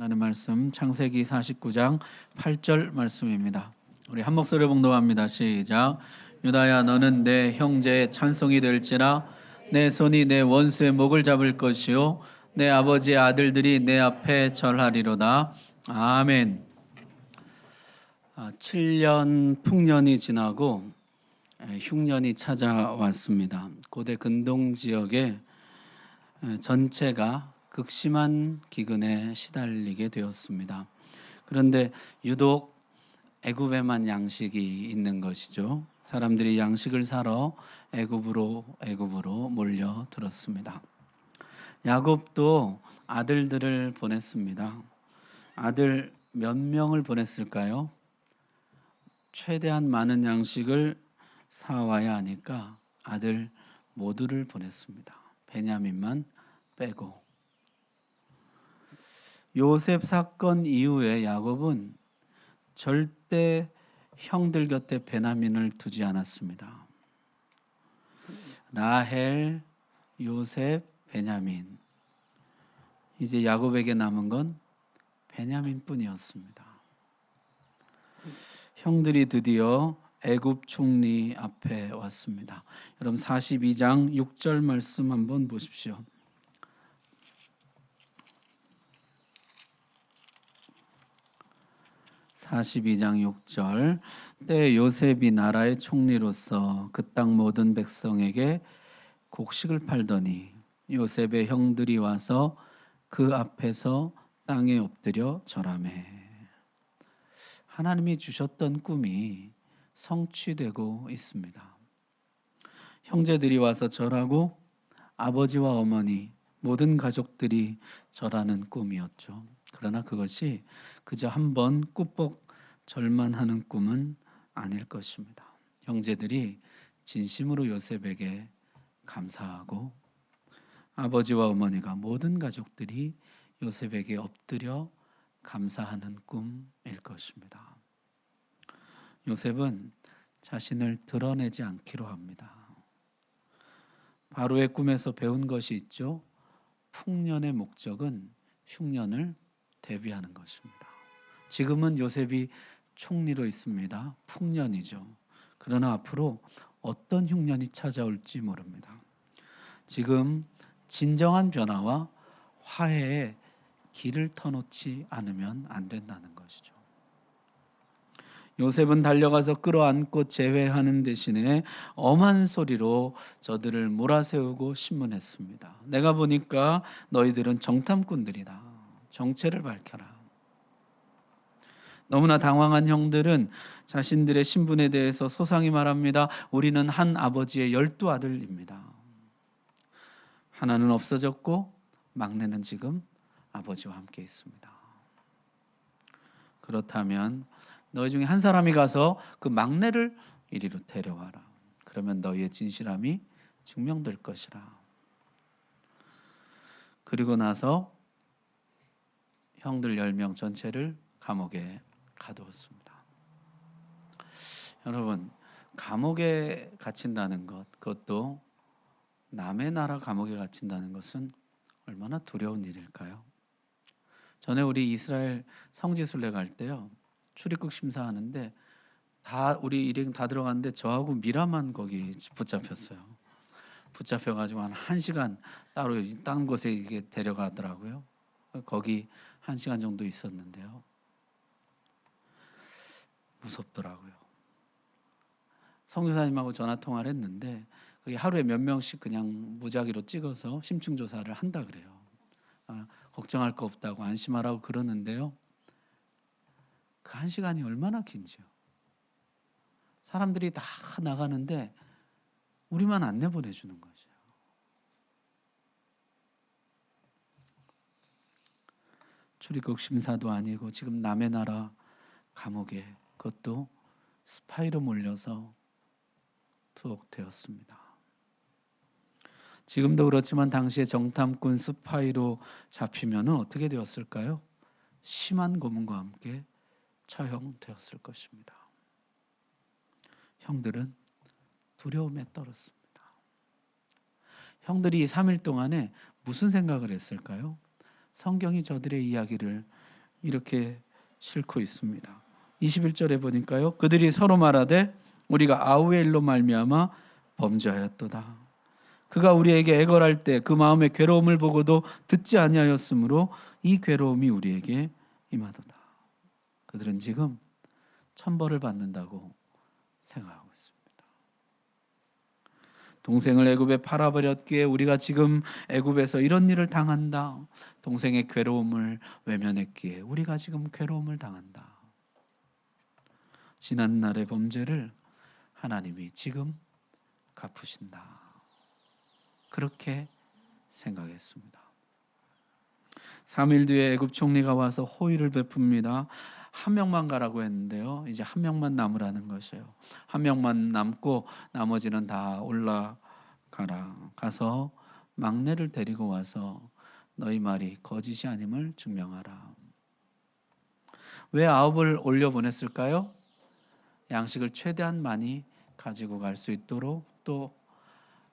라는 말씀 창세기 49장 8절 말씀입니다. 우리 한 목소리로 봉독합니다. 시작. 유다야 너는 내 형제의 찬송이 될지라 내 손이 내 원수의 목을 잡을 것이요 내 아버지의 아들들이 내 앞에 절하리로다. 아멘. 7년 풍년이 지나고 흉년이 찾아왔습니다. 고대 근동 지역의 전체가 극심한 기근에 시달리게 되었습니다. 그런데 유독 애굽에만 양식이 있는 것이죠. 사람들이 양식을 사러 애굽으로 몰려들었습니다. 야곱도 아들들을 보냈습니다. 아들 몇 명을 보냈을까요? 최대한 많은 양식을 사와야 하니까 아들 모두를 보냈습니다. 베냐민만 빼고. 요셉 사건 이후에 야곱은 절대 형들 곁에 베냐민을 두지 않았습니다. 라헬, 요셉, 베냐민. 이제 야곱에게 남은 건 베냐민뿐이었습니다. 형들이 드디어 애굽 총리 앞에 왔습니다. 여러분 42장 6절 말씀 한번 보십시오. 42장 6절 때 요셉이 나라의 총리로서 그 땅 모든 백성에게 곡식을 팔더니 요셉의 형들이 와서 그 앞에서 땅에 엎드려 절하매. 하나님이 주셨던 꿈이 성취되고 있습니다. 형제들이 와서 절하고 아버지와 어머니 모든 가족들이 절하는 꿈이었죠. 그러나 그것이 그저 한번 꾸벅 절만 하는 꿈은 아닐 것입니다. 형제들이 진심으로 요셉에게 감사하고 아버지와 어머니가 모든 가족들이 요셉에게 엎드려 감사하는 꿈일 것입니다. 요셉은 자신을 드러내지 않기로 합니다. 바로의 꿈에서 배운 것이 있죠. 풍년의 목적은 흉년을 대비하는 것입니다. 지금은 요셉이 총리로 있습니다. 풍년이죠. 그러나 앞으로 어떤 흉년이 찾아올지 모릅니다. 지금 진정한 변화와 화해에 길을 터놓지 않으면 안 된다는 것이죠. 요셉은 달려가서 끌어안고 제외하는 대신에 엄한 소리로 저들을 몰아세우고 신문했습니다. 내가 보니까 너희들은 정탐꾼들이다. 정체를 밝혀라. 너무나 당황한 형들은 자신들의 신분에 대해서 소상히 말합니다. 우리는 한 아버지의 12아들입니다. 하나는 없어졌고 막내는 지금 아버지와 함께 있습니다. 그렇다면 너희 중에 한 사람이 가서 그 막내를 이리로 데려와라. 그러면 너희의 진실함이 증명될 것이라. 그리고 나서 형들 10명 전체를 감옥에 가두었습니다. 여러분, 감옥에 갇힌다는 것, 그것도 남의 나라 감옥에 갇힌다는 것은 얼마나 두려운 일일까요? 전에 우리 이스라엘 성지순례 갈 때요, 출입국 심사하는데 우리 일행 다 들어갔는데 저하고 미라만 거기 붙잡혔어요. 붙잡혀가지고 한 1시간 따로 딴 곳에 이게 데려가더라고요. 거기 1시간 정도 있었는데요. 무섭더라고요. 성교사님하고 전화 통화를 했는데 거기 하루에 몇 명씩 그냥 무작위로 찍어서 심층 조사를 한다 그래요. 걱정할 거 없다고 안심하라고 그러는데요. 그 1시간이 얼마나 긴지요. 사람들이 다 나가는데 우리만 안 내보내주는 거죠. 출입국 심사도 아니고 지금 남의 나라 감옥에, 그것도 스파이로 몰려서 투옥되었습니다. 지금도 그렇지만 당시에 정탐꾼 스파이로 잡히면 어떻게 되었을까요? 심한 고문과 함께 처형되었을 것입니다. 형들은 두려움에 떨었습니다. 형들이 3일 동안에 무슨 생각을 했을까요? 성경이 저들의 이야기를 이렇게 싣고 있습니다. 21절에 보니까요. 그들이 서로 말하되 우리가 아우의 일로 말미암아 범죄하였도다. 그가 우리에게 애걸할 때 그 마음의 괴로움을 보고도 듣지 아니하였으므로 이 괴로움이 우리에게 임하도다. 그들은 지금 천벌을 받는다고 생각하고 있습니다. 동생을 애굽에 팔아버렸기에 우리가 지금 애굽에서 이런 일을 당한다. 동생의 괴로움을 외면했기에 우리가 지금 괴로움을 당한다. 지난 날의 범죄를 하나님이 지금 갚으신다. 그렇게 생각했습니다. 3일 뒤에 애굽 총리가 와서 호의를 베풉니다. 한 명만 가라고 했는데요. 이제 한 명만 남으라는 것이에요. 한 명만 남고 나머지는 다 올라가라. 가서 막내를 데리고 와서 너희 말이 거짓이 아님을 증명하라. 왜 9을 올려보냈을까요? 양식을 최대한 많이 가지고 갈 수 있도록, 또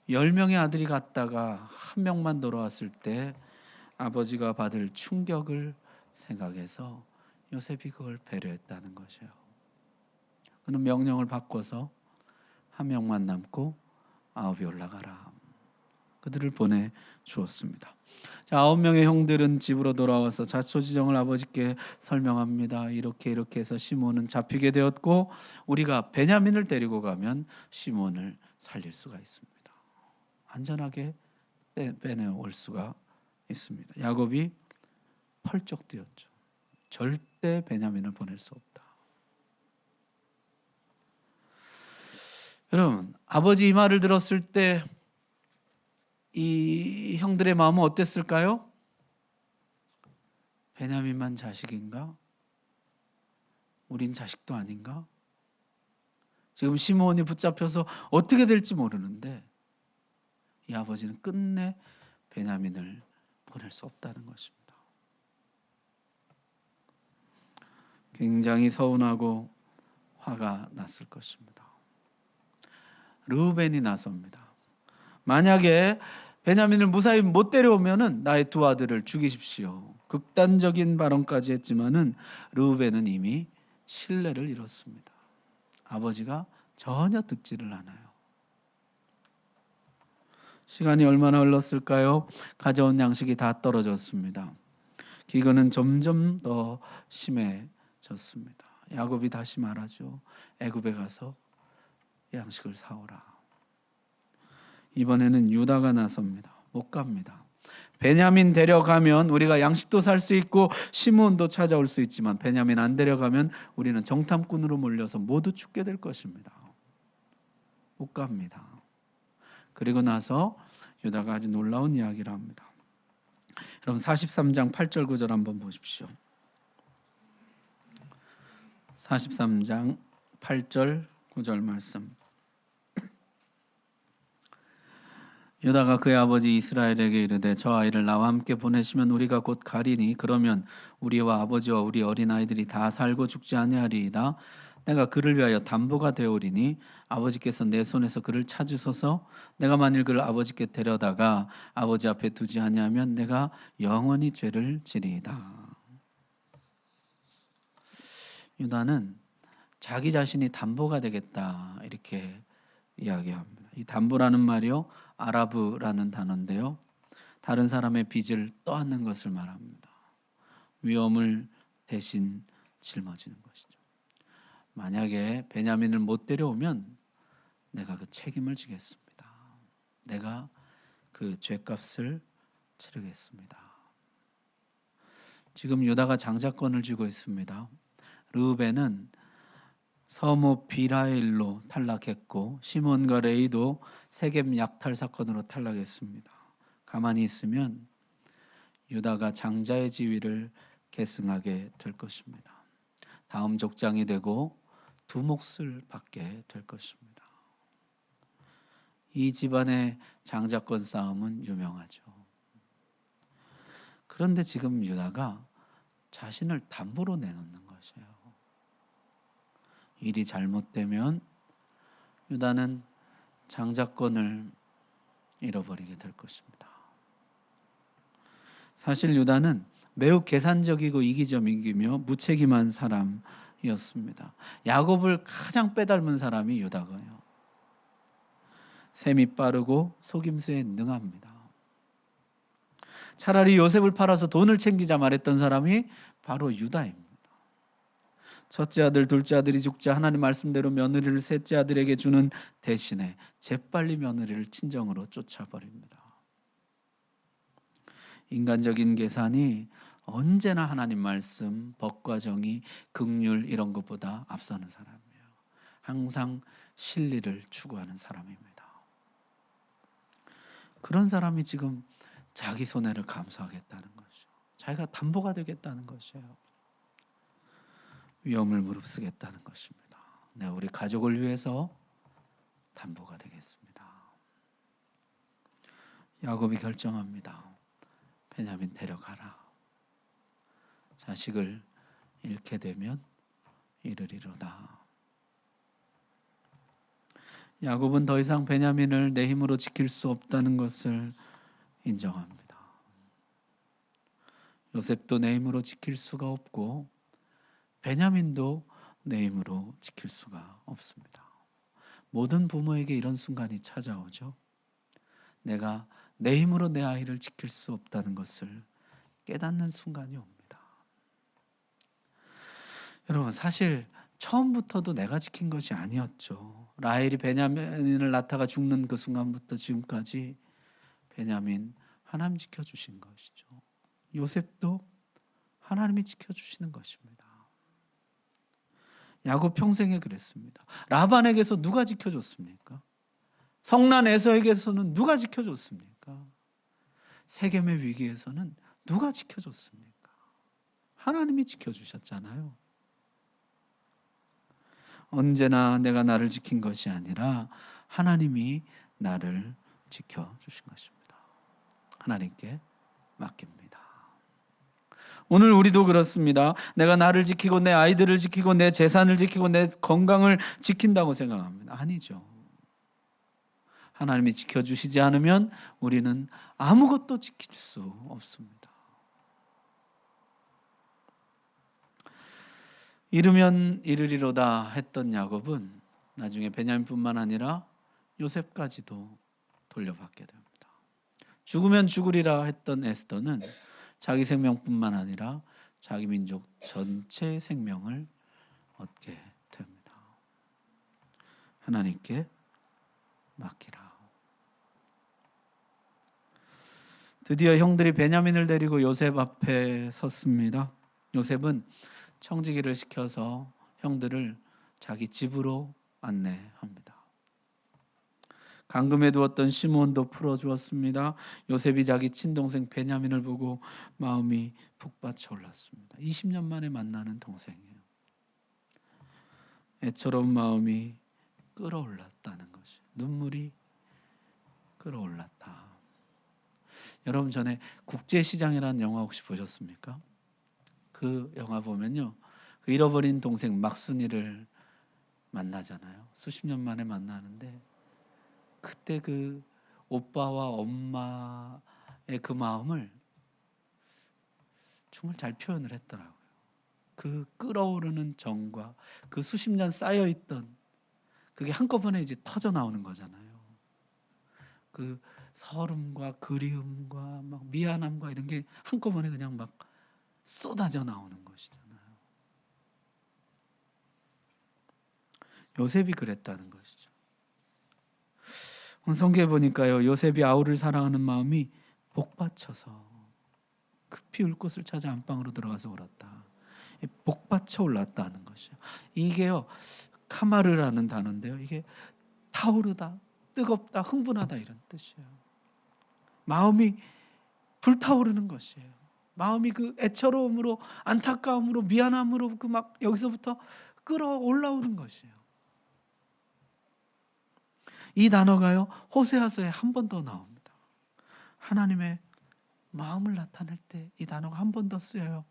10명의 아들이 갔다가 한 명만 돌아왔을 때 아버지가 받을 충격을 생각해서 요셉이 그걸 배려했다는 것이에요. 그는 명령을 바꿔서 한 명만 남고 9이 올라가라. 그들을 보내주었습니다. 자, 9명의 형들은 집으로 돌아와서 자초지정을 아버지께 설명합니다. 이렇게 해서 시몬은 잡히게 되었고 우리가 베냐민을 데리고 가면 시몬을 살릴 수가 있습니다. 안전하게 빼내올 수가 있습니다. 야곱이 펄쩍 뛰었죠. 절대 베냐민을 보낼 수 없다. 여러분, 아버지 이 말을 들었을 때 이 형들의 마음은 어땠을까요? 베냐민만 자식인가? 우린 자식도 아닌가? 지금 시므온이 붙잡혀서 어떻게 될지 모르는데 이 아버지는 끝내 베냐민을 보낼 수 없다는 것입니다. 굉장히 서운하고 화가 났을 것입니다. 르우벤이 나섭니다. 만약에 베냐민을 무사히 못 데려오면은 나의 두 아들을 죽이십시오. 극단적인 발언까지 했지만은 르우벤은 이미 신뢰를 잃었습니다. 아버지가 전혀 듣지를 않아요. 시간이 얼마나 흘렀을까요? 가져온 양식이 다 떨어졌습니다. 기근은 점점 더 심해졌습니다. 야곱이 다시 말하죠. 애굽에 가서 양식을 사오라. 이번에는 유다가 나섭니다. 못 갑니다. 베냐민 데려가면 우리가 양식도 살 수 있고 시므온도 찾아올 수 있지만 베냐민 안 데려가면 우리는 정탐꾼으로 몰려서 모두 죽게 될 것입니다. 못 갑니다. 그리고 나서 유다가 아주 놀라운 이야기를 합니다. 여러분 43장 8절 9절 한번 보십시오. 43장 8절 9절 말씀. 유다가 그의 아버지 이스라엘에게 이르되 저 아이를 나와 함께 보내시면 우리가 곧 가리니 그러면 우리와 아버지와 우리 어린아이들이 다 살고 죽지 아니하리이다. 내가 그를 위하여 담보가 되오리니 아버지께서 내 손에서 그를 찾으소서. 내가 만일 그를 아버지께 데려다가 아버지 앞에 두지 아니하면 내가 영원히 죄를 지리이다. 유다는 자기 자신이 담보가 되겠다 이렇게 이야기합니다. 이 담보라는 말이요 아라브라는 단어인데요. 다른 사람의 빚을 떠안는 것을 말합니다. 위험을 대신 짊어지는 것이죠. 만약에 베냐민을 못 데려오면 내가 그 책임을 지겠습니다. 내가 그 죄값을 치르겠습니다. 지금 유다가 장자권을 쥐고 있습니다. 르우벤은 서모 비라일로 탈락했고 시몬과 레이도 세겜 약탈 사건으로 탈락했습니다. 가만히 있으면 유다가 장자의 지위를 계승하게 될 것입니다. 다음 족장이 되고 두 몫을 받게 될 것입니다. 이 집안의 장자권 싸움은 유명하죠. 그런데 지금 유다가 자신을 담보로 내놓는 것이에요. 일이 잘못되면 유다는 장자권을 잃어버리게 될 것입니다. 사실 유다는 매우 계산적이고 이기적이며 무책임한 사람이었습니다. 야곱을 가장 빼닮은 사람이 유다고요. 셈이 빠르고 속임수에 능합니다. 차라리 요셉을 팔아서 돈을 챙기자 말했던 사람이 바로 유다입니다. 첫째 아들, 둘째 아들이 죽자 하나님 말씀대로 며느리를 셋째 아들에게 주는 대신에 재빨리 며느리를 친정으로 쫓아버립니다. 인간적인 계산이 언제나 하나님 말씀, 법과 정의, 긍휼 이런 것보다 앞서는 사람이에요. 항상 진리를 추구하는 사람입니다. 그런 사람이 지금 자기 손해를 감수하겠다는 것이죠. 자기가 담보가 되겠다는 것이에요. 위험을 무릅쓰겠다는 것입니다. 내가 우리 가족을 위해서 담보가 되겠습니다. 야곱이 결정합니다. 베냐민 데려가라. 자식을 잃게 되면 이르리로다. 야곱은 더 이상 베냐민을 내 힘으로 지킬 수 없다는 것을 인정합니다. 요셉도 내 힘으로 지킬 수가 없고 베냐민도 내 힘으로 지킬 수가 없습니다. 모든 부모에게 이런 순간이 찾아오죠. 내가 내 힘으로 내 아이를 지킬 수 없다는 것을 깨닫는 순간이 옵니다. 여러분, 사실 처음부터도 내가 지킨 것이 아니었죠. 라헬이 베냐민을 낳다가 죽는 그 순간부터 지금까지 베냐민 하나님 지켜주신 것이죠. 요셉도 하나님이 지켜주시는 것입니다. 야곱 평생에 그랬습니다. 라반에게서 누가 지켜줬습니까? 성난 에서에게서는 누가 지켜줬습니까? 세겜의 위기에서는 누가 지켜줬습니까? 하나님이 지켜주셨잖아요. 언제나 내가 나를 지킨 것이 아니라 하나님이 나를 지켜주신 것입니다. 하나님께 맡깁니다. 오늘 우리도 그렇습니다. 내가 나를 지키고 내 아이들을 지키고 내 재산을 지키고 내 건강을 지킨다고 생각합니다. 아니죠. 하나님이 지켜주시지 않으면 우리는 아무것도 지킬 수 없습니다. 이르면 이르리로다 했던 야곱은 나중에 베냐민뿐만 아니라 요셉까지도 돌려받게 됩니다. 죽으면 죽으리라 했던 에스더는 자기 생명뿐만 아니라 자기 민족 전체 생명을 얻게 됩니다. 하나님께 맡기라. 드디어 형들이 베냐민을 데리고 요셉 앞에 섰습니다. 요셉은 청지기를 시켜서 형들을 자기 집으로 안내합니다. 감금해 두었던 시몬도 풀어주었습니다. 요셉이 자기 친동생 베냐민을 보고 마음이 북받쳐 올랐습니다. 20년 만에 만나는 동생이에요. 애처로운 마음이 끓어올랐다는 것이, 눈물이 끓어올랐다. 여러분, 전에 국제시장이라는 영화 혹시 보셨습니까? 그 영화 보면요, 그 잃어버린 동생 막순이를 만나잖아요. 수십 년 만에 만나는데 그때 그 오빠와 엄마의 그 마음을 정말 잘 표현을 했더라고요. 그 끓어오르는 정과 그 수십 년 쌓여있던 그게 한꺼번에 이제 터져 나오는 거잖아요. 그 서름과 그리움과 막 미안함과 이런 게 한꺼번에 그냥 막 쏟아져 나오는 것이잖아요. 요셉이 그랬다는 것이죠. 성경에 보니까요, 요셉이 아우를 사랑하는 마음이 복받쳐서 급히 울 곳을 찾아 안방으로 들어가서 울었다. 복받쳐 올랐다는 것이요. 이게요, 카마르라는 단어인데요, 이게 타오르다, 뜨겁다, 흥분하다 이런 뜻이에요. 마음이 불타오르는 것이에요. 마음이 그 애처로움으로, 안타까움으로, 미안함으로 그 막 여기서부터 끌어올라오는 것이에요. 이 단어가요, 호세아서에 한 번 더 나옵니다. 하나님의 마음을 나타낼 때 이 단어가 한 번 더 쓰여요.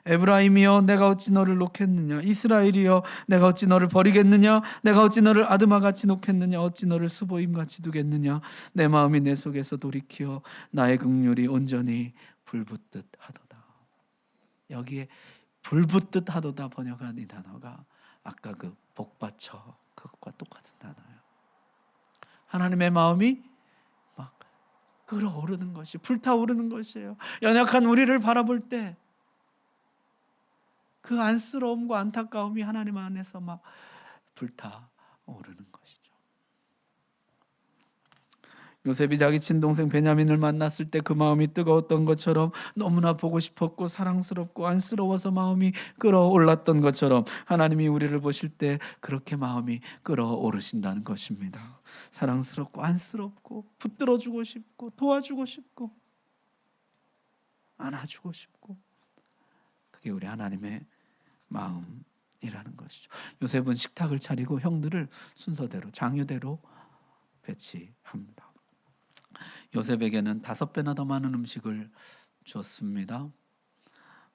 에브라임이여 내가 어찌 너를 놓겠느냐, 이스라엘이여 내가 어찌 너를 버리겠느냐, 내가 어찌 너를 아드마같이 놓겠느냐, 어찌 너를 수보임같이 두겠느냐. 내 마음이 내 속에서 돌이키어 나의 긍휼이 온전히 불붙듯 하도다. 여기에 불붙듯 하도다 번역한 이 단어가 아까 그 복받쳐 그것과 똑같은 단어예요. 하나님의 마음이 막 끓어오르는 것이, 불타오르는 것이에요. 연약한 우리를 바라볼 때 그 안쓰러움과 안타까움이 하나님 안에서 막 불타오르는 것이죠. 요셉이 자기 친동생 베냐민을 만났을 때 그 마음이 뜨거웠던 것처럼, 너무나 보고 싶었고 사랑스럽고 안쓰러워서 마음이 끓어올랐던 것처럼, 하나님이 우리를 보실 때 그렇게 마음이 끓어오르신다는 것입니다. 사랑스럽고 안쓰럽고 붙들어주고 싶고 도와주고 싶고 안아주고 싶고, 그게 우리 하나님의 마음이라는 것이죠. 요셉은 식탁을 차리고 형들을 순서대로 장유대로 배치합니다. 요셉에게는 5배나 더 많은 음식을 줬습니다.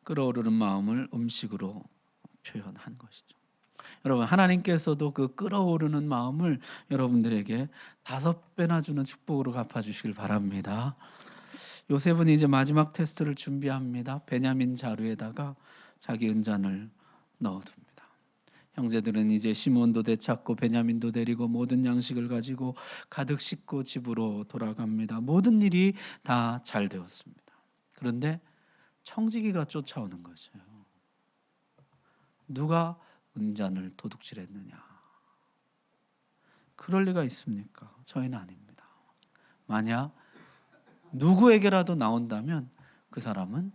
끓어오르는 마음을 음식으로 표현한 것이죠. 여러분, 하나님께서도 그 끓어오르는 마음을 여러분들에게 5배나 주는 축복으로 갚아주시길 바랍니다. 요셉은 이제 마지막 테스트를 준비합니다. 베냐민 자루에다가 자기 은잔을 넣어둡니다. 형제들은 이제 시몬도 되찾고 베냐민도 데리고 모든 양식을 가지고 가득 싣고 집으로 돌아갑니다. 모든 일이 다 잘 되었습니다. 그런데 청지기가 쫓아오는 것이에요. 누가 은잔을 도둑질했느냐? 그럴 리가 있습니까? 저희는 아닙니다. 만약 누구에게라도 나온다면 그 사람은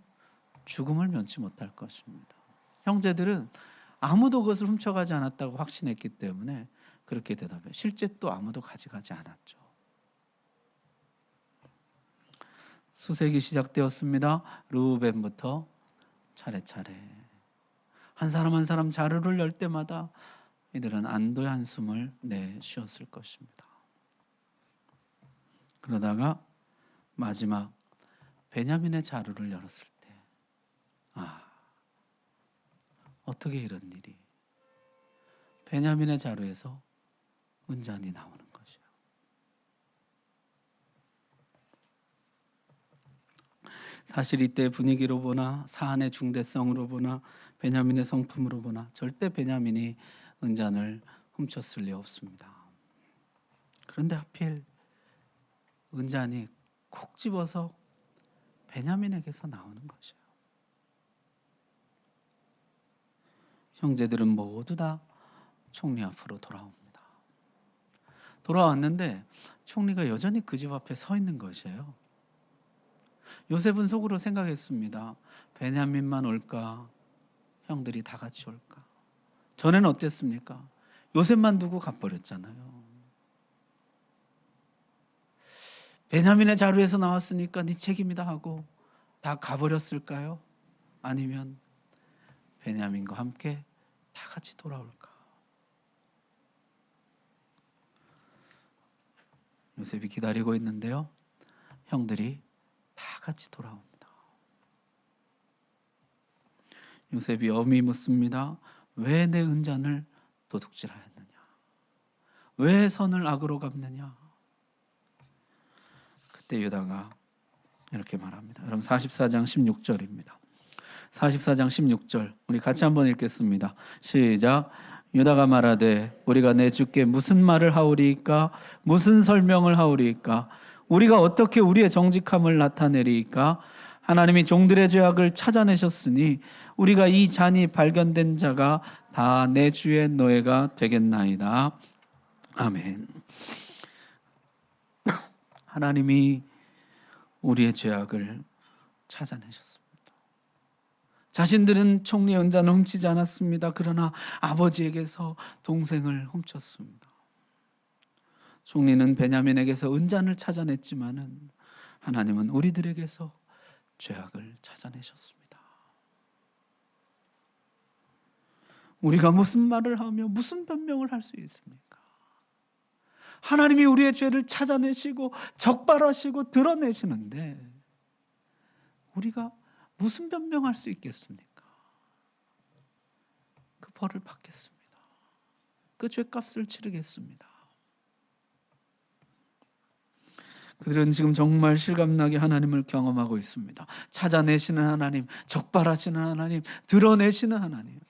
죽음을 면치 못할 것입니다. 형제들은 아무도 그것을 훔쳐가지 않았다고 확신했기 때문에 그렇게 대답해요. 실제 또 아무도 가져가지 않았죠. 수색이 시작되었습니다. 르우벤부터 차례차례 한 사람 한 사람 자루를 열 때마다 이들은 안도의 한숨을 내쉬었을 것입니다. 그러다가 마지막 베냐민의 자루를 열었을 때, 어떻게 이런 일이? 베냐민의 자루에서 은잔이 나오는 것이에요. 사실 이때 분위기로 보나 사안의 중대성으로 보나 베냐민의 성품으로 보나 절대 베냐민이 은잔을 훔쳤을 리 없습니다. 그런데 하필 은잔이 콕 집어서 베냐민에게서 나오는 것이에요. 형제들은 모두 다 총리 앞으로 돌아옵니다. 돌아왔는데 총리가 여전히 그 집 앞에 서 있는 것이에요. 요셉은 속으로 생각했습니다. 베냐민만 올까? 형들이 다 같이 올까? 전에는 어땠습니까? 요셉만 두고 가버렸잖아요. 베냐민의 자루에서 나왔으니까 네 책임이다 하고 다 가버렸을까요? 아니면 베냐민과 함께 다 같이 돌아올까? 요셉이 기다리고 있는데요. 형들이 다 같이 돌아옵니다. 요셉이 엄히 묻습니다. 왜 내 은잔을 도둑질하였느냐? 왜 선을 악으로 갚느냐? 그때 유다가 이렇게 말합니다. 여러분 44장 16절입니다. 44장 16절 우리 같이 한번 읽겠습니다. 시작. 유다가 말하되 우리가 내 주께 무슨 말을 하오리이까? 무슨 설명을 하오리이까? 우리가 어떻게 우리의 정직함을 나타내리이까? 하나님이 종들의 죄악을 찾아내셨으니 우리가 이 잔이 발견된 자가 다 내 주의 노예가 되겠나이다. 아멘. 하나님이 우리의 죄악을 찾아내셨습니다. 자신들은 총리의 은잔을 훔치지 않았습니다. 그러나 아버지에게서 동생을 훔쳤습니다. 총리는 베냐민에게서 은잔을 찾아냈지만은 하나님은 우리들에게서 죄악을 찾아내셨습니다. 우리가 무슨 말을 하며 무슨 변명을 할 수 있습니까? 하나님이 우리의 죄를 찾아내시고 적발하시고 드러내시는데 우리가 무슨 변명할 수 있겠습니까? 그 벌을 받겠습니다. 그 죄값을 치르겠습니다. 그들은 지금 정말 실감나게 하나님을 경험하고 있습니다. 찾아내시는 하나님, 적발하시는 하나님, 드러내시는 하나님,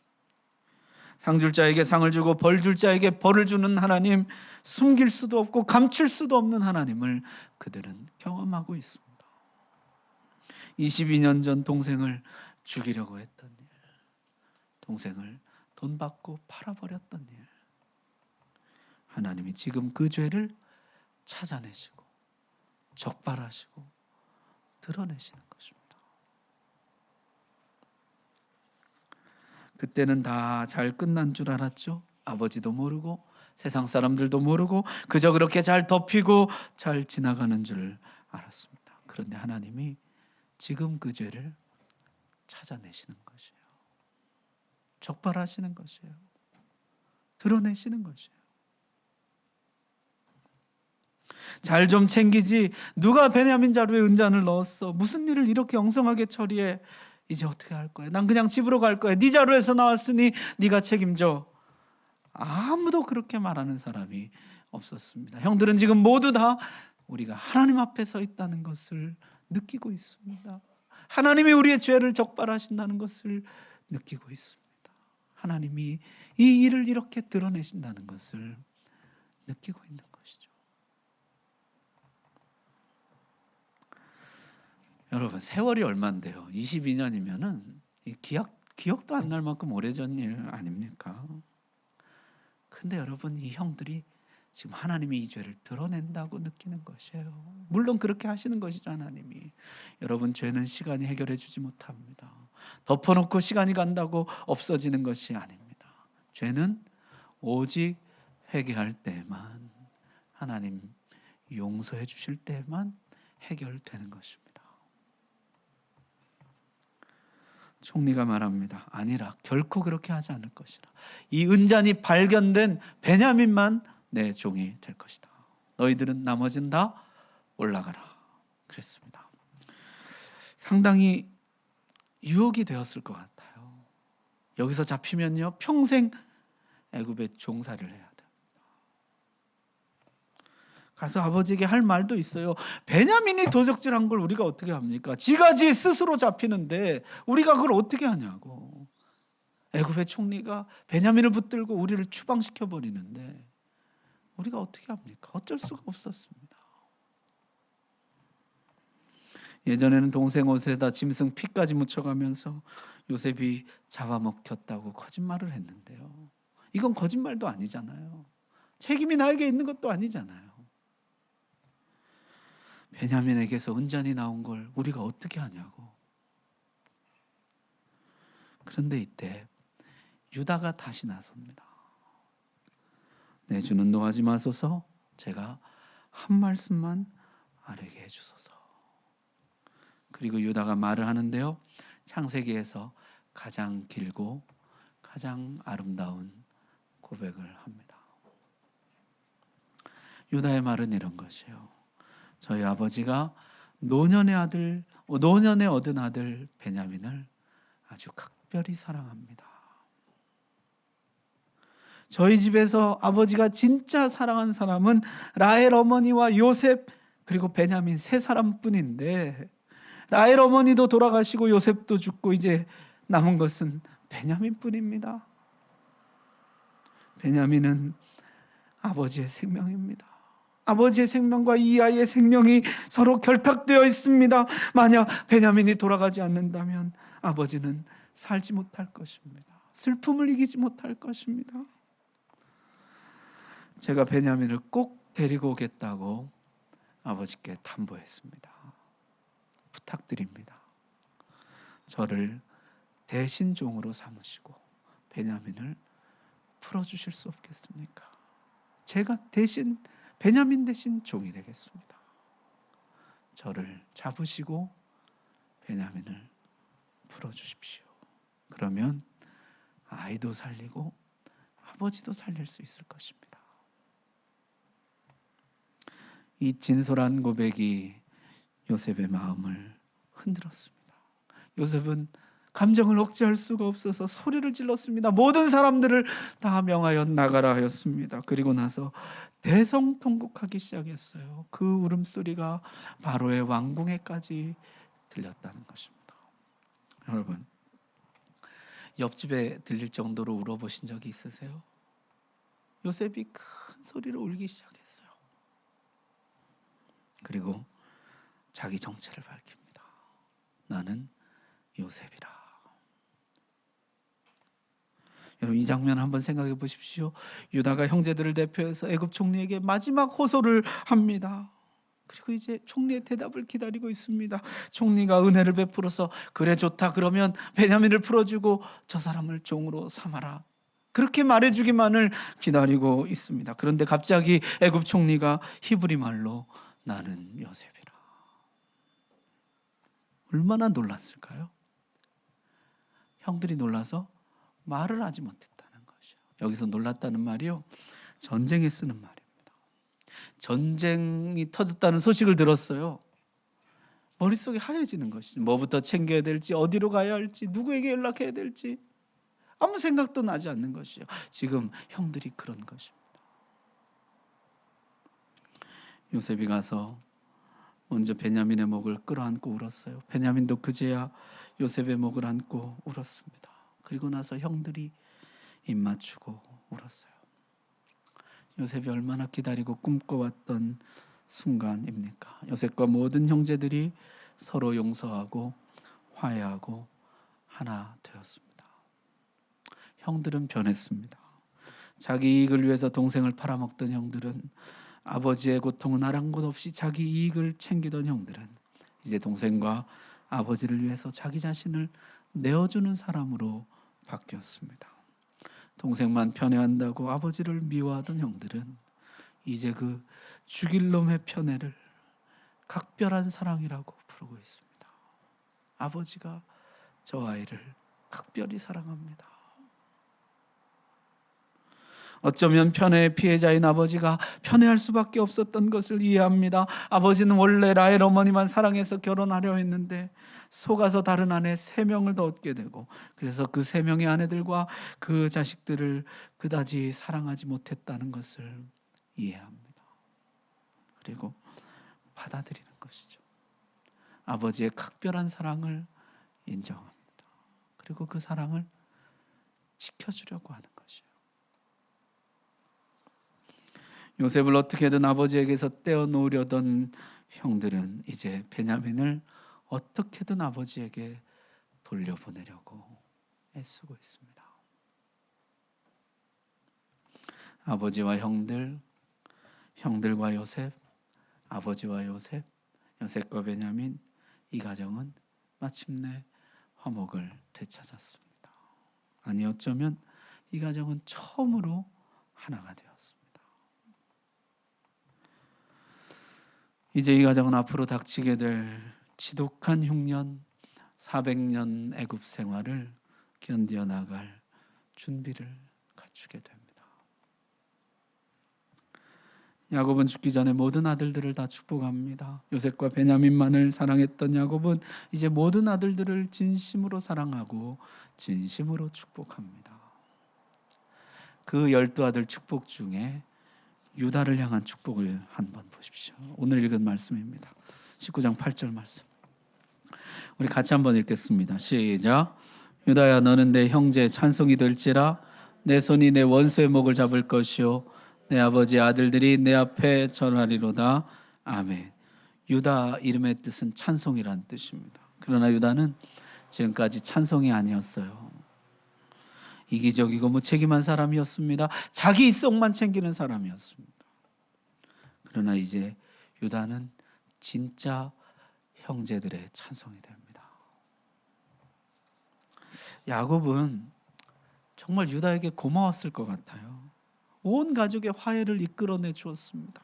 상 줄 자에게 상을 주고 벌 줄 자에게 벌을 주는 하나님, 숨길 수도 없고 감출 수도 없는 하나님을 그들은 경험하고 있습니다. 22년 전 동생을 죽이려고 했던 일, 동생을 돈 받고 팔아버렸던 일, 하나님이 지금 그 죄를 찾아내시고 적발하시고 드러내시는 것입니다. 그때는 다 잘 끝난 줄 알았죠. 아버지도 모르고 세상 사람들도 모르고 그저 그렇게 잘 덮이고 잘 지나가는 줄 알았습니다. 그런데 하나님이 지금 그 죄를 찾아내시는 것이에요. 적발하시는 것이에요. 드러내시는 것이에요. 잘 좀 챙기지, 누가 베냐민 자루에 은잔을 넣었어, 무슨 일을 이렇게 엉성하게 처리해, 이제 어떻게 할 거야, 난 그냥 집으로 갈 거야, 네 자루에서 나왔으니 네가 책임져. 아무도 그렇게 말하는 사람이 없었습니다. 형들은 지금 모두 다 우리가 하나님 앞에 서 있다는 것을 느끼고 있습니다. 하나님이 우리의 죄를 적발하신다는 것을 느끼고 있습니다. 하나님이 이 일을 이렇게 드러내신다는 것을 느끼고 있는 것이죠. 여러분, 세월이 얼만데요? 22년이면은 기억도 안 날 만큼 오래전 일 아닙니까? 근데 여러분, 이 형들이 지금 하나님이 이 죄를 드러낸다고 느끼는 것이에요. 물론 그렇게 하시는 것이죠, 하나님이. 여러분, 죄는 시간이 해결해 주지 못합니다. 덮어놓고 시간이 간다고 없어지는 것이 아닙니다. 죄는 오직 회개할 때만, 하나님 용서해 주실 때만 해결되는 것입니다. 총리가 말합니다. 아니라, 결코 그렇게 하지 않을 것이라. 이 은잔이 발견된 베냐민만 내 종이 될 것이다. 너희들은 나머지는 다 올라가라. 그랬습니다. 상당히 유혹이 되었을 것 같아요. 여기서 잡히면요, 평생 애굽의 종살이를 해야 돼요. 가서 아버지에게 할 말도 있어요. 베냐민이 도적질한 걸 우리가 어떻게 합니까? 지가 지 스스로 잡히는데 우리가 그걸 어떻게 하냐고. 애굽의 총리가 베냐민을 붙들고 우리를 추방시켜 버리는데 우리가 어떻게 합니까? 어쩔 수가 없었습니다. 예전에는 동생 옷에다 짐승 피까지 묻혀가면서 요셉이 잡아먹혔다고 거짓말을 했는데요, 이건 거짓말도 아니잖아요. 책임이 나에게 있는 것도 아니잖아요. 베냐민에게서 은잔이 나온 걸 우리가 어떻게 하냐고. 그런데 이때 유다가 다시 나섭니다. 내 주는 노하지 마소서, 제가 한 말씀만 아뢰게 해주소서. 그리고 유다가 말을 하는데요, 창세기에서 가장 길고 가장 아름다운 고백을 합니다. 유다의 말은 이런 것이에요. 저희 아버지가 노년에 얻은 아들 베냐민을 아주 각별히 사랑합니다. 저희 집에서 아버지가 진짜 사랑한 사람은 라헬 어머니와 요셉 그리고 베냐민 세 사람뿐인데, 라헬 어머니도 돌아가시고 요셉도 죽고 이제 남은 것은 베냐민뿐입니다. 베냐민은 아버지의 생명입니다. 아버지의 생명과 이 아이의 생명이 서로 결탁되어 있습니다. 만약 베냐민이 돌아가지 않는다면 아버지는 살지 못할 것입니다. 슬픔을 이기지 못할 것입니다. 제가 베냐민을 꼭 데리고 오겠다고 아버지께 담보했습니다. 부탁드립니다. 저를 대신 종으로 삼으시고 베냐민을 풀어주실 수 없겠습니까? 제가 대신, 베냐민 대신 종이 되겠습니다. 저를 잡으시고 베냐민을 풀어주십시오. 그러면 아이도 살리고 아버지도 살릴 수 있을 것입니다. 이 진솔한 고백이 요셉의 마음을 흔들었습니다. 요셉은 감정을 억제할 수가 없어서 소리를 질렀습니다. 모든 사람들을 다 명하여 나가라 하였습니다. 그리고 나서 대성통곡하기 시작했어요. 그 울음소리가 바로의 왕궁에까지 들렸다는 것입니다. 여러분, 옆집에 들릴 정도로 울어보신 적이 있으세요? 요셉이 큰 소리로 울기 시작했어요. 그리고 자기 정체를 밝힙니다. 나는 요셉이라. 여러분, 이 장면 한번 생각해 보십시오. 유다가 형제들을 대표해서 애굽 총리에게 마지막 호소를 합니다. 그리고 이제 총리의 대답을 기다리고 있습니다. 총리가 은혜를 베풀어서 그래 좋다 그러면 베냐민을 풀어주고 저 사람을 종으로 삼아라, 그렇게 말해주기만을 기다리고 있습니다. 그런데 갑자기 애굽 총리가 히브리 말로 나는 요셉이라. 얼마나 놀랐을까요? 형들이 놀라서 말을 하지 못했다는 것이요. 여기서 놀랐다는 말이요, 전쟁에 쓰는 말입니다. 전쟁이 터졌다는 소식을 들었어요. 머릿속이 하얘지는 것이죠. 뭐부터 챙겨야 될지, 어디로 가야 할지, 누구에게 연락해야 될지 아무 생각도 나지 않는 것이요. 지금 형들이 그런 것입니다. 요셉이 가서 먼저 베냐민의 목을 끌어안고 울었어요. 베냐민도 그제야 요셉의 목을 안고 울었습니다. 그리고 나서 형들이 입 맞추고 울었어요. 요셉이 얼마나 기다리고 꿈꿔왔던 순간입니까? 요셉과 모든 형제들이 서로 용서하고 화해하고 하나 되었습니다. 형들은 변했습니다. 자기 이익을 위해서 동생을 팔아먹던 형들은, 아버지의 고통은 아랑곳 없이 자기 이익을 챙기던 형들은 이제 동생과 아버지를 위해서 자기 자신을 내어주는 사람으로 바뀌었습니다. 동생만 편애한다고 아버지를 미워하던 형들은 이제 그 죽일 놈의 편애를 각별한 사랑이라고 부르고 있습니다. 아버지가 저 아이를 각별히 사랑합니다. 어쩌면 편애의 피해자인 아버지가 편애할 수밖에 없었던 것을 이해합니다. 아버지는 원래 라헬 어머니만 사랑해서 결혼하려 했는데 속아서 다른 아내 3명을 더 얻게 되고, 그래서 그 3명의 아내들과 그 자식들을 그다지 사랑하지 못했다는 것을 이해합니다. 그리고 받아들이는 것이죠. 아버지의 각별한 사랑을 인정합니다. 그리고 그 사랑을 지켜주려고 하는 것이에요. 요셉을 어떻게든 아버지에게서 떼어놓으려던 형들은 이제 베냐민을 어떻게든 아버지에게 돌려보내려고 애쓰고 있습니다. 아버지와 형들, 형들과 요셉, 아버지와 요셉, 요셉과 베냐민, 이 가정은 마침내 화목을 되찾았습니다. 아니, 어쩌면 이 가정은 처음으로 하나가 되었습니다. 이제 이 가정은 앞으로 닥치게 될 지독한 흉년, 400년 애굽 생활을 견디어 나갈 준비를 갖추게 됩니다. 야곱은 죽기 전에 모든 아들들을 다 축복합니다. 요셉과 베냐민만을 사랑했던 야곱은 이제 모든 아들들을 진심으로 사랑하고 진심으로 축복합니다. 그 12아들 축복 중에 유다를 향한 축복을 한번 보십시오. 오늘 읽은 말씀입니다. 19장 8절 말씀. 우리 같이 한번 읽겠습니다. 시작. 유다야, 너는 내 형제의 찬송이 될지라. 내 손이 내 원수의 목을 잡을 것이요 내 아버지의 아들들이 내 앞에 전하리로다. 아멘. 유다 이름의 뜻은 찬송이란 뜻입니다. 그러나 유다는 지금까지 찬송이 아니었어요. 이기적이고 무책임한 사람이었습니다. 자기 속만 챙기는 사람이었습니다. 그러나 이제 유다는 진짜 형제들의 찬송이 됩니다. 야곱은 정말 유다에게 고마웠을 것 같아요. 온 가족의 화해를 이끌어내 주었습니다.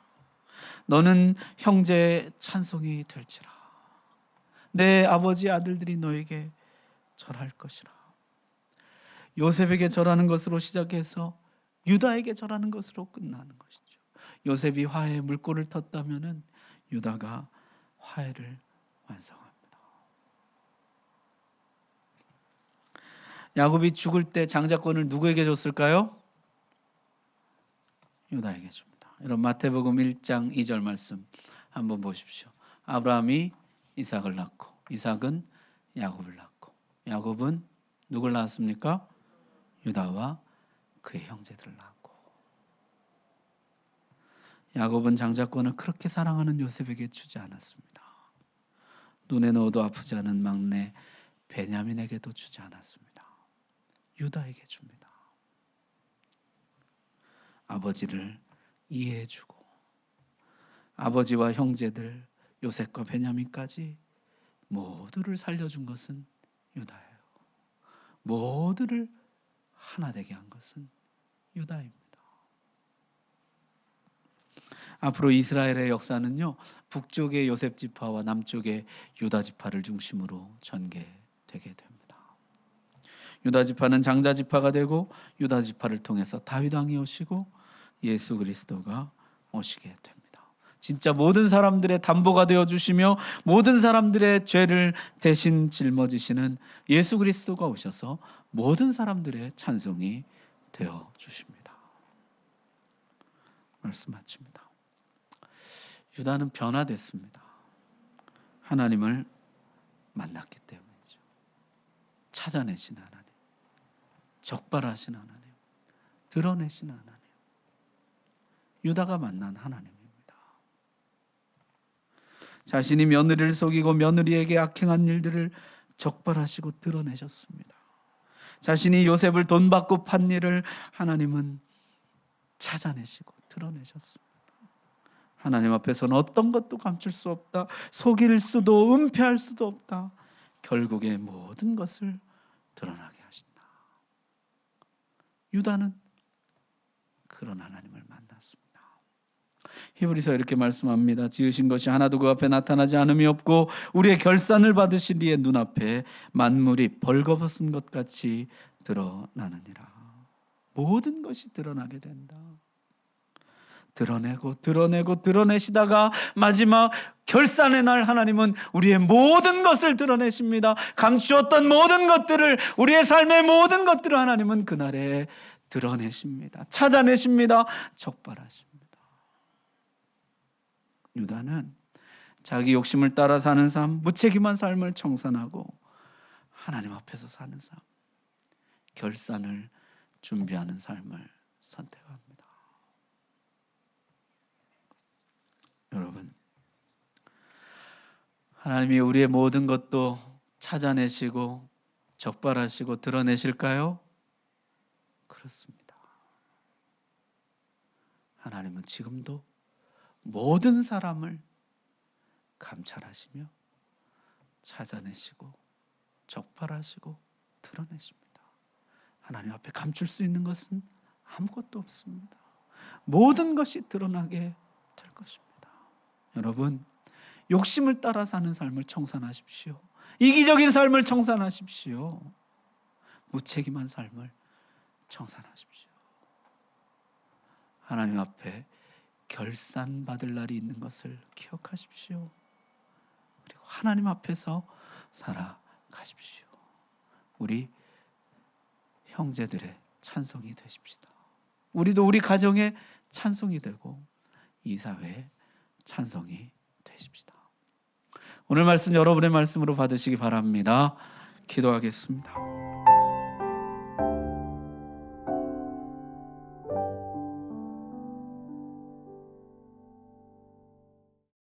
너는 형제의 찬송이 될지라. 내 아버지 아들들이 너에게 절할 것이라. 요셉에게 절하는 것으로 시작해서 유다에게 절하는 것으로 끝나는 것이죠. 요셉이 화해의 물꼬를 텄다면은 유다가 화해를 완성합니다. 야곱이 죽을 때 장자권을 누구에게 줬을까요? 유다에게 줍니다. 여러분 마태복음 1장 2절 말씀 한번 보십시오. 아브라함이 이삭을 낳고 이삭은 야곱을 낳고 야곱은 누굴 낳았습니까? 유다와 그의 형제들을 낳고. 야곱은 장자권을 그렇게 사랑하는 요셉에게 주지 않았습니다. 눈에 넣어도 아프지 않은 막내 베냐민에게도 주지 않았습니다. 유다에게 줍니다. 아버지를 이해해주고 아버지와 형제들 요셉과 베냐민까지 모두를 살려준 것은 유다예요. 모두를 하나 되게 한 것은 유다입니다. 앞으로 이스라엘의 역사는요, 북쪽의 요셉 지파와 남쪽의 유다 지파를 중심으로 전개되게 됩니다. 유다 지파는 장자 지파가 되고 유다 지파를 통해서 다윗 왕이 오시고 예수 그리스도가 오시게 됩니다. 진짜 모든 사람들의 담보가 되어 주시며 모든 사람들의 죄를 대신 짊어지시는 예수 그리스도가 오셔서 모든 사람들의 찬송이 되어 주십니다. 말씀 마칩니다. 유다는 변화됐습니다. 하나님을 만났기 때문이죠. 찾아내신 하나님, 적발하신 하나님, 드러내신 하나님, 유다가 만난 하나님입니다. 자신이 며느리를 속이고 며느리에게 악행한 일들을 적발하시고 드러내셨습니다. 자신이 요셉을 돈 받고 판 일을 하나님은 찾아내시고 드러내셨습니다. 하나님 앞에서는 어떤 것도 감출 수 없다. 속일 수도 은폐할 수도 없다. 결국에 모든 것을 드러나게 하신다. 유다는 그런 하나님을 만났습니다. 히브리서 이렇게 말씀합니다. 지으신 것이 하나도 그 앞에 나타나지 않음이 없고 우리의 결산을 받으신 이의 눈앞에 만물이 벌거벗은 것 같이 드러나느니라. 모든 것이 드러나게 된다. 드러내고 드러내시다가 마지막 결산의 날 하나님은 우리의 모든 것을 드러내십니다. 감추었던 모든 것들을, 우리의 삶의 모든 것들을 하나님은 그날에 드러내십니다. 찾아내십니다. 적발하십니다. 유다는 자기 욕심을 따라 사는 삶, 무책임한 삶을 청산하고 하나님 앞에서 사는 삶, 결산을 준비하는 삶을 선택합니다. 여러분, 하나님이 우리의 모든 것도 찾아내시고 적발하시고 드러내실까요? 그렇습니다. 하나님은 지금도 모든 사람을 감찰하시며 찾아내시고 적발하시고 드러내십니다. 하나님 앞에 감출 수 있는 것은 아무것도 없습니다. 모든 것이 드러나게 될 것입니다. 여러분, 욕심을 따라 사는 삶을 청산하십시오. 이기적인 삶을 청산하십시오. 무책임한 삶을 청산하십시오. 하나님 앞에 결산받을 날이 있는 것을 기억하십시오. 그리고 하나님 앞에서 살아가십시오. 우리 형제들의 찬송이 되십시다. 우리도 우리 가정의 찬송이 되고 이 사회의 찬송이 되십시다. 오늘 말씀 여러분의 말씀으로 받으시기 바랍니다. 기도하겠습니다.